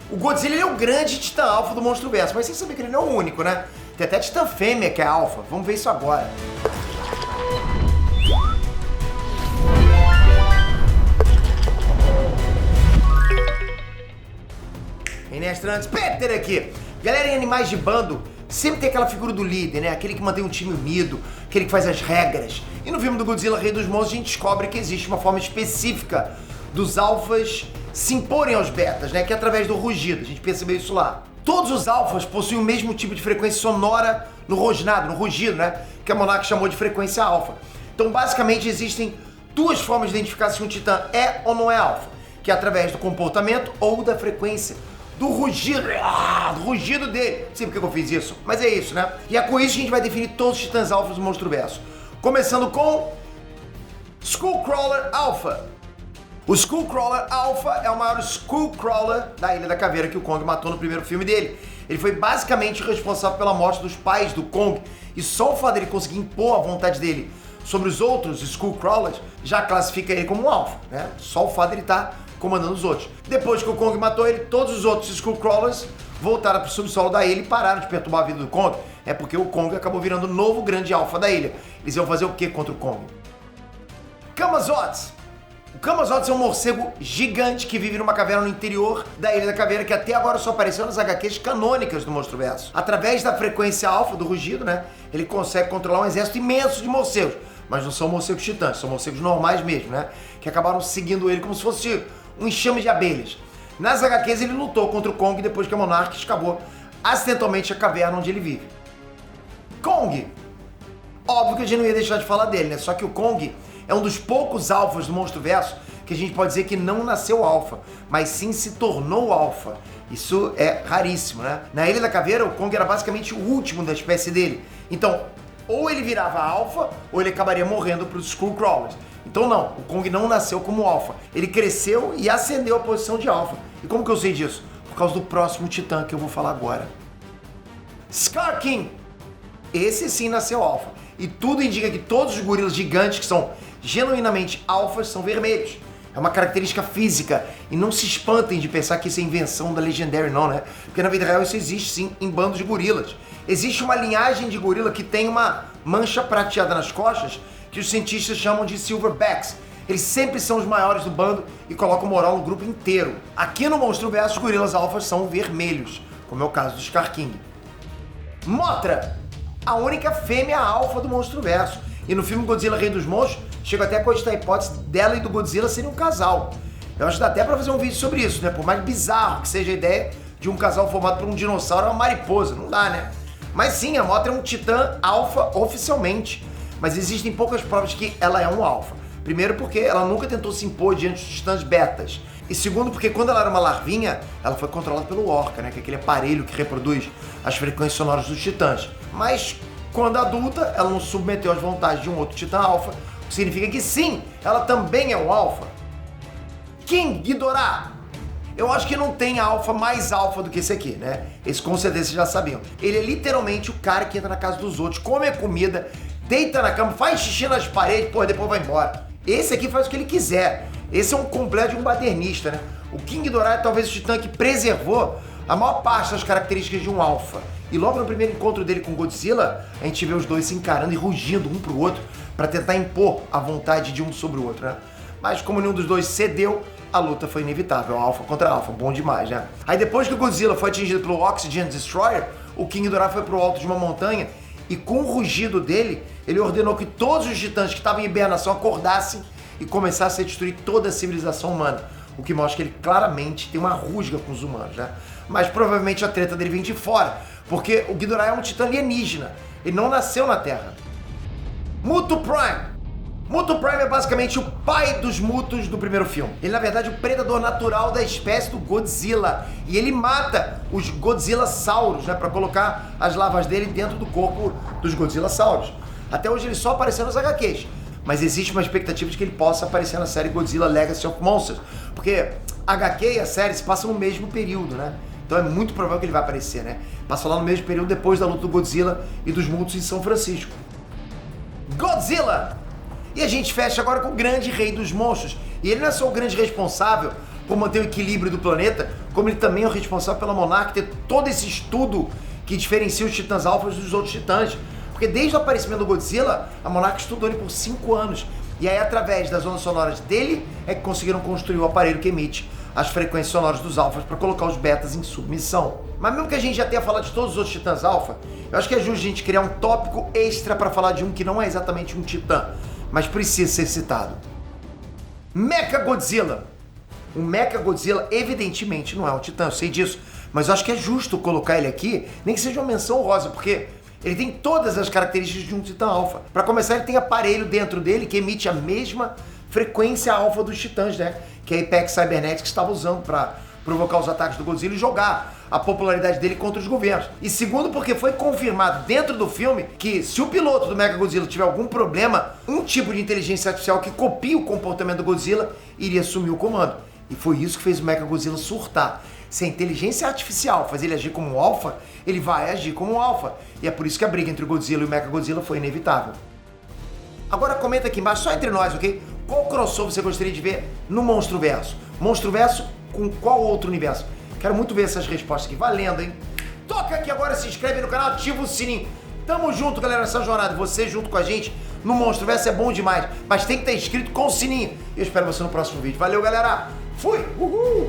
O Godzilla ele é o grande titã alfa do Monstruverso, mas você sabia que ele não é o único, né? Tem até titã fêmea que é alfa. Vamos ver isso agora. Inestrantes, Peter aqui. Galera, em Animais de Bando, sempre tem aquela figura do líder, né? Aquele que mantém um time unido, aquele que faz as regras. E no filme do Godzilla, Rei dos Monstros, a gente descobre que existe uma forma específica dos alfas se imporem aos betas, né? Que é através do rugido. A gente percebeu isso lá. Todos os alfas possuem o mesmo tipo de frequência sonora no rosnado, no rugido, né? Que a Monarch chamou de frequência alfa. Então, basicamente, existem duas formas de identificar se um titã é ou não é alfa, que é através do comportamento ou da frequência do rugido, do rugido dele. Não sei por que eu fiz isso, mas é isso, né? E é com isso que a gente vai definir todos os titãs alfas do Monstruverso. Começando com Skullcrawler Alpha. O Skullcrawler Alpha é o maior Skullcrawler da Ilha da Caveira que o Kong matou no primeiro filme dele. Ele foi basicamente responsável pela morte dos pais do Kong, e só o fato dele conseguir impor a vontade dele sobre os outros Skullcrawlers já classifica ele como um alfa, né? Só o fato dele estar comandando os outros. Depois que o Kong matou ele, todos os outros Skullcrawlers voltaram para o subsolo da ilha e pararam de perturbar a vida do Kong. É porque o Kong acabou virando o novo grande alfa da ilha. Eles iam fazer o que contra o Kong? Camazotz. O Camazotz é um morcego gigante que vive numa caverna no interior da Ilha da Caveira, que até agora só apareceu nas HQs canônicas do Monstruverso. Através da frequência alfa do rugido, né, ele consegue controlar um exército imenso de morcegos. Mas não são morcegos titãs, são morcegos normais mesmo, né, que acabaram seguindo ele como se fosse um enxame de abelhas. Nas HQs ele lutou contra o Kong depois que a Monarch escavou acidentalmente a caverna onde ele vive. Kong. Óbvio que a gente não ia deixar de falar dele, né? Só que o Kong é um dos poucos alfas do Monstruverso que a gente pode dizer que não nasceu alfa, mas sim se tornou alfa. Isso é raríssimo, né? Na Ilha da Caveira, o Kong era basicamente o último da espécie dele. Então, ou ele virava alfa, ou ele acabaria morrendo para os Skullcrawlers. Então não, o Kong não nasceu como alfa. Ele cresceu e ascendeu à posição de alfa. E como que eu sei disso? Por causa do próximo titã que eu vou falar agora. Scar King. Esse sim nasceu alfa. E tudo indica que todos os gorilas gigantes que são genuinamente alfas são vermelhos. É uma característica física. E não se espantem de pensar que isso é invenção da Legendary, não, né? Porque na vida real isso existe sim em bandos de gorilas. Existe uma linhagem de gorila que tem uma mancha prateada nas costas que os cientistas chamam de silverbacks. Eles sempre são os maiores do bando e colocam moral no grupo inteiro. Aqui no Monstruverso, os gorilas alfas são vermelhos, como é o caso do Scar King. Mothra, a única fêmea alfa do Monstruverso. E no filme Godzilla Rei dos Monstros, chega até a cogitar a hipótese dela e do Godzilla serem um casal. Eu acho que dá até pra fazer um vídeo sobre isso, né? Por mais bizarro que seja a ideia de um casal formado por um dinossauro e uma mariposa. Não dá, né? Mas sim, a Mothra é um titã alfa oficialmente. Mas existem poucas provas de que ela é um alfa. Primeiro porque ela nunca tentou se impor diante dos titãs betas. E segundo porque quando ela era uma larvinha, ela foi controlada pelo Orca, né? Que é aquele aparelho que reproduz as frequências sonoras dos titãs. Mas quando adulta, ela não submeteu às vontades de um outro titã alfa, o que significa que sim, ela também é um alfa. King Ghidorah. Eu acho que não tem alfa mais alfa do que esse aqui, né? Esse com certeza vocês já sabiam. Ele é literalmente o cara que entra na casa dos outros, come a comida, deita na cama, faz xixi nas paredes, pô, depois vai embora. Esse aqui faz o que ele quiser. Esse é um completo de um badernista, né? O King Ghidorah é talvez o titã que preservou a maior parte das características de um alfa. E logo no primeiro encontro dele com Godzilla, a gente vê os dois se encarando e rugindo um pro outro para tentar impor a vontade de um sobre o outro, né? Mas como nenhum dos dois cedeu, a luta foi inevitável, alfa contra alfa, bom demais, né? Aí depois que o Godzilla foi atingido pelo Oxygen Destroyer, o King Ghidorah foi pro alto de uma montanha e com o rugido dele, ele ordenou que todos os titãs que estavam em hibernação acordassem e começassem a destruir toda a civilização humana, o que mostra que ele claramente tem uma rusga com os humanos, né? Mas provavelmente a treta dele vem de fora, porque o Ghidorah é um titã alienígena, ele não nasceu na Terra. Muto Prime. Muto Prime é basicamente o pai dos Mutos do primeiro filme. Ele, na verdade, é o predador natural da espécie do Godzilla. E ele mata os Godzillasauros, né? Pra colocar as larvas dele dentro do corpo dos Godzillasauros. Até hoje ele só apareceu nos HQs. Mas existe uma expectativa de que ele possa aparecer na série Godzilla Legacy of Monsters. Porque a HQ e a série se passam no mesmo período, né? Então é muito provável que ele vai aparecer, né? Passa lá no mesmo período depois da luta do Godzilla e dos Mutos em São Francisco. Godzilla! E a gente fecha agora com o grande rei dos monstros. E ele não é só o grande responsável por manter o equilíbrio do planeta, como ele também é o responsável pela Monarch ter todo esse estudo que diferencia os titãs alfas dos outros titãs. Porque desde o aparecimento do Godzilla, a Monarch estudou ele por 5 anos. E aí, através das ondas sonoras dele, é que conseguiram construir o aparelho que emite as frequências sonoras dos alfas para colocar os betas em submissão. Mas mesmo que a gente já tenha falado de todos os outros titãs alfa, eu acho que é justo a gente criar um tópico extra para falar de um que não é exatamente um titã, mas precisa ser citado. Mechagodzilla. O Mechagodzilla evidentemente não é um titã, eu sei disso, mas eu acho que é justo colocar ele aqui, nem que seja uma menção honrosa, porque ele tem todas as características de um titã alfa. Para começar, ele tem aparelho dentro dele que emite a mesma frequência alfa dos titãs, né? Que a Apex Cybernetics estava usando para provocar os ataques do Godzilla e jogar a popularidade dele contra os governos. E segundo, porque foi confirmado dentro do filme que se o piloto do Mechagodzilla tiver algum problema, um tipo de inteligência artificial que copia o comportamento do Godzilla iria assumir o comando. E foi isso que fez o Mechagodzilla surtar. Se a inteligência artificial faz ele agir como um alfa, ele vai agir como um alfa. E é por isso que a briga entre o Godzilla e o Mechagodzilla foi inevitável. Agora comenta aqui embaixo, só entre nós, ok? Qual crossover você gostaria de ver no Monstroverso? Monstroverso com qual outro universo? Quero muito ver essas respostas aqui. Valendo, hein? Toca aqui agora, se inscreve no canal, ativa o sininho. Tamo junto, galera, nessa jornada. Você junto com a gente no Monstroverso é bom demais. Mas tem que estar inscrito com o sininho. Eu espero você no próximo vídeo. Valeu, galera! Fui! Uhul!